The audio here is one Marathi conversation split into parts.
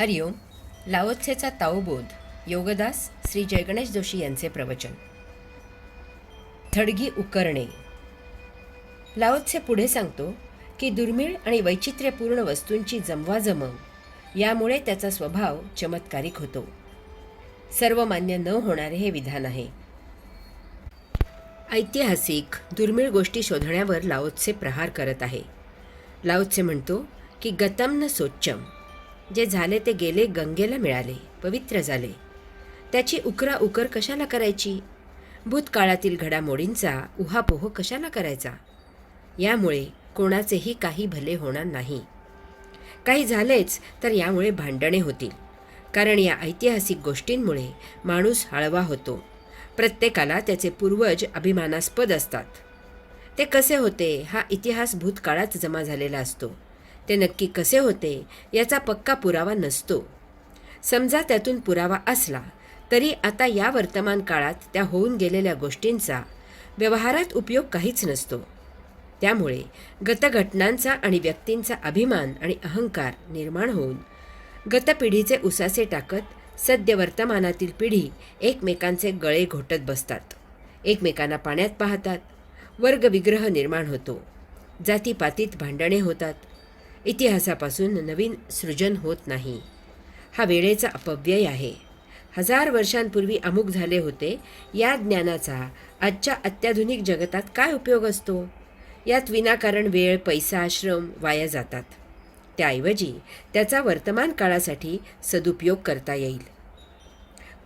हरिओम. लाओत्सेचा ताओबोध. योगदास श्री जयगणेश जोशी यांचे प्रवचन. थडगी उकरणे. लाओत्से पुढे सांगतो की दुर्मिळ आणि वैचित्र्यपूर्ण वस्तूंची जमवाजमव यामुळे त्याचा स्वभाव चमत्कारिक होतो. सर्वमान्य न होणारे हे विधान आहे. ऐतिहासिक दुर्मिळ गोष्टी शोधण्यावर लाओत्से प्रहार करत आहे. लाओत्से म्हणतो की गतम न सोच्चम, जे झाले ते गेले गंगेला मिळाले, पवित्र झाले. त्याची उकरा उकर कशाला करायची? भूतकाळातील घडामोडींचा उहापोह कशाला करायचा? यामुळे कोणाचेही काही भले होणार नाही. काही झालेच तर यामुळे भांडणे होतील, कारण या ऐतिहासिक गोष्टींमुळे माणूस हळवा होतो. प्रत्येकाला त्याचे पूर्वज अभिमानास्पद असतात. ते कसे होते हा इतिहास भूतकाळात जमा झालेला असतो. ते नक्की कसे होते याचा पक्का पुरावा नसतो. समजा त्यातून पुरावा असला तरी आता या वर्तमान काळात त्या होऊन गेलेल्या गोष्टींचा व्यवहारात उपयोग काहीच नसतो. त्यामुळे गतघटनांचा आणि व्यक्तींचा अभिमान आणि अहंकार निर्माण होऊन गतपिढीचे उसासे टाकत सद्य वर्तमानातील पिढी एकमेकांचे गळे घोटत बसतात, एकमेकांना पाण्यात पाहतात. वर्गविग्रह निर्माण होतो, जातीपातीत भांडणे होतात. इतिहासापासून नवीन सृजन होत नाही. हा वेळेचा अपव्यय आहे. 1000 वर्षांपूर्वी अमुक झाले होते या ज्ञानाचा आजच्या अत्याधुनिक जगतात काय उपयोग असतो? यात विनाकारण वेळ, पैसा, श्रम वाया जातात. त्याऐवजी त्याचा वर्तमान काळासाठी सदुपयोग करता येईल.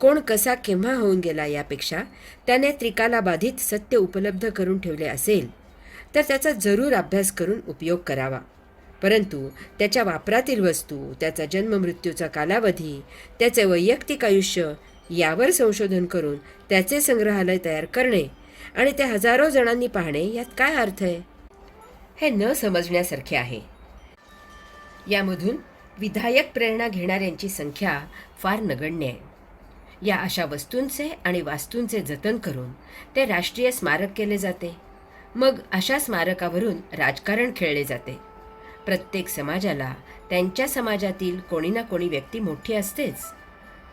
कोण कसा केव्हा होऊन गेला यापेक्षा त्याने त्रिकालाबाधित सत्य उपलब्ध करून ठेवले असेल तर त्याचा जरूर अभ्यास करून उपयोग करावा. परंतु त्याच्या वापरातील वस्तू, त्याचा जन्ममृत्यूचा कालावधी, त्याचे वैयक्तिक आयुष्य यावर संशोधन करून त्याचे संग्रहालय तयार करणे आणि ते हजारो जणांनी पाहणे यात काय अर्थ आहे? हे न समजण्यासारखे आहे. यामधून विधायक प्रेरणा घेणाऱ्यांची संख्या फार नगण्य आहे. या अशा वस्तूंचे आणि वास्तूंचे जतन करून ते राष्ट्रीय स्मारक केले जाते. मग अशा स्मारकावरून राजकारण खेळले जाते. प्रत्येक समाजाला त्यांच्या समाजातील कोणी ना कोणी व्यक्ती मोठी असतेच.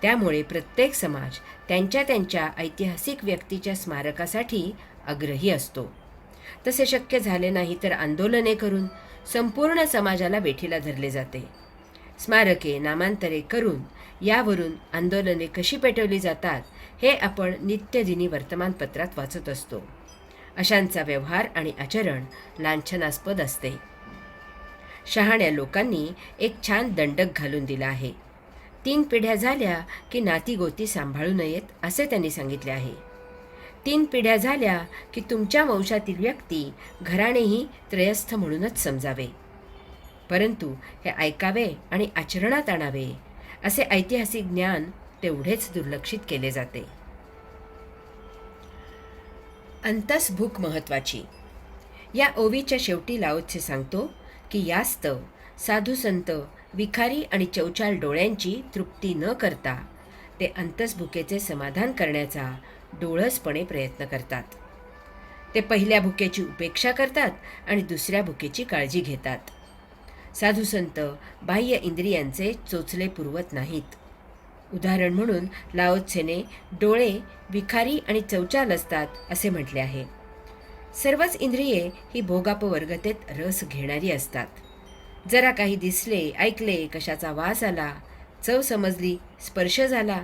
त्यामुळे प्रत्येक समाज त्यांच्या त्यांच्या ऐतिहासिक व्यक्तीच्या स्मारकासाठी आग्रही असतो. तसे शक्य झाले नाही तर आंदोलने करून संपूर्ण समाजाला वेठीला धरले जाते. स्मारके, नामांतरे करून यावरून आंदोलने कशी पेटवली जातात हे आपण नित्यदिनी वर्तमानपत्रात वाचत असतो. अशांचा व्यवहार आणि आचरण लांछनास्पद असते. शहाण्या लोकांनी एक छान दंडक घालून दिला आहे. 3 पिढ्या झाल्या की नाती गोती सांभाळू नयेत असे त्यांनी सांगितले आहे. 3 पिढ्या झाल्या की तुमच्या वंशातील व्यक्ती घराणेही त्रयस्थ म्हणूनच समजावे. परंतु हे ऐकावे आणि आचरणात आणावे असे ऐतिहासिक ज्ञान तेवढेच दुर्लक्षित केले जाते. अंतसभूक महत्वाची. या ओवीच्या शेवटी लाओत्से सांगतो की यास्तव साधू संत, विखारी आणि चौचाल डोळ्यांची तृप्ती न करता ते अंतसभुकेचे समाधान करण्याचा डोळसपणे प्रयत्न करतात. ते पहिल्या भुकेची उपेक्षा करतात आणि दुसऱ्या भुकेची काळजी घेतात. साधू संत बाह्य इंद्रियांचे चोचले पुरवत नाहीत. उदाहरण म्हणून लाओत्सेने डोळे विखारी आणि चौचाल असतात असे म्हटले आहे. सर्वच इंद्रिये ही भोगापवर्गतेत रस घेणारी असतात. जरा काही दिसले, ऐकले, कशाचा वास आला, चव समजली, स्पर्श झाला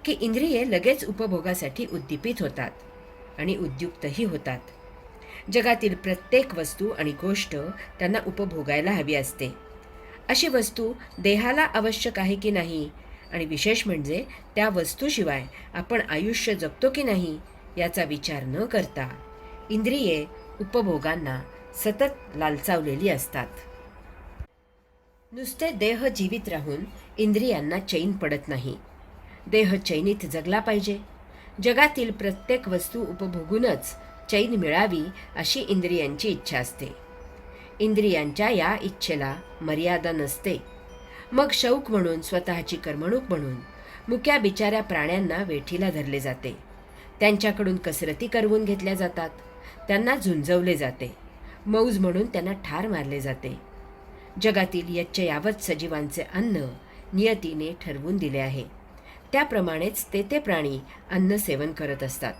की इंद्रिये लगेच उपभोगासाठी उद्दीपित होतात आणि उद्युक्तही होतात. जगातील प्रत्येक वस्तू आणि गोष्ट त्यांना उपभोगायला हवी असते. अशी वस्तू देहाला आवश्यक आहे की नाही आणि विशेष म्हणजे त्या वस्तूशिवाय आपण आयुष्य जगतो की नाही याचा विचार न करता इंद्रिये उपभोगांना सतत लालचावलेली असतात. नुसते देह जीवित राहून इंद्रियांना चैन पडत नाही. देह चैनीत जगला पाहिजे. जगातील प्रत्येक वस्तू उपभोगूनच चैन मिळावी अशी इंद्रियांची इच्छा असते. इंद्रियांच्या या इच्छेला मर्यादा नसते. मग शौक म्हणून, स्वतःची करमणूक म्हणून मुक्या बिचाऱ्या प्राण्यांना वेठीला धरले जाते. त्यांच्याकडून कसरती करवून घेतल्या जातात. त्यांना झुंजवले जाते. मौज म्हणून त्यांना ठार मारले जाते. जगातील यच्चयावत सजीवांचे अन्न नियतीने ठरवून दिले आहे. त्याप्रमाणेच ते प्राणी अन्न सेवन करत असतात.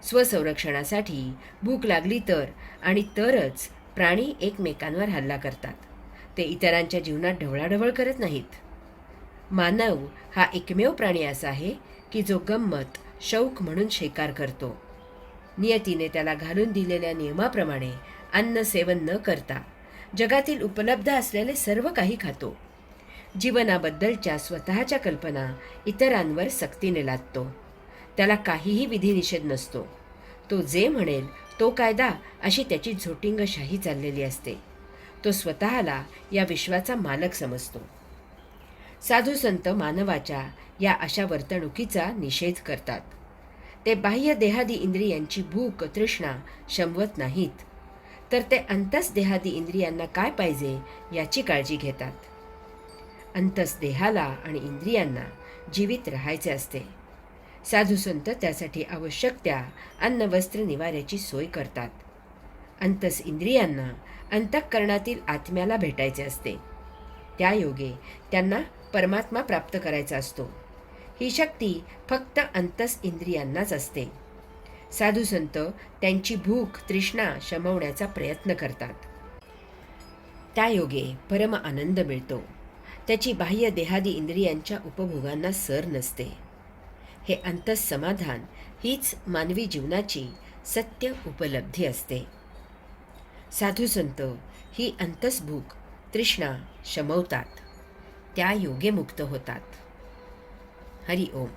स्वसंरक्षणासाठी भूक लागली तर आणि तरच प्राणी एकमेकांवर हल्ला करतात. ते इतरांच्या जीवनात ढवळाढवळ करत नाहीत. मानव हा एकमेव प्राणी असा आहे की जो गंमत शौक म्हणून शिकार करतो. नियतीने त्याला घालून दिलेल्या नियमाप्रमाणे अन्न सेवन न करता जगातील उपलब्ध असलेले सर्व काही खातो. जीवनाबद्दलच्या स्वतःच्या कल्पना इतरांवर सक्तीने लादतो. त्याला काहीही विधिनिषेध नसतो. तो जे म्हणेल तो कायदा अशी त्याची झोटिंगशाही चाललेली असते. तो स्वतःला या विश्वाचा मालक समजतो. साधू संत मानवाच्या या अशा वर्तणुकीचा निषेध करतात. ते बाह्य देहादी इंद्रियांची भूक तृष्णा शमवत नाहीत, तर ते अंतस देहादी इंद्रियांना काय पाहिजे याची काळजी घेतात. अंतस देहाला आणि इंद्रियांना जीवित राहायचे असते. साधू संत त्यासाठी आवश्यक त्या अन्न वस्त्र निवाऱ्याची सोय करतात. अंतस इंद्रियांना अंतःकरणातील आत्म्याला भेटायचे असते. त्या योगे त्यांना परमात्मा प्राप्त करायचा असतो. ही शक्ती फक्त अंतस इंद्रियांनाच असते. साधू संत त्यांची भूक तृष्णा शमवण्याचा प्रयत्न करतात. त्या योगे परम आनंद मिळतो. त्याची बाह्य देहादी इंद्रियांच्या उपभोगांना सर नसते. हे अंतस समाधान हीच मानवी जीवनाची सत्य उपलब्धी असते. साधू संत ही अंतस भूक तृष्णा शमवतात. त्या योगे मुक्त होतात. हरि ओम.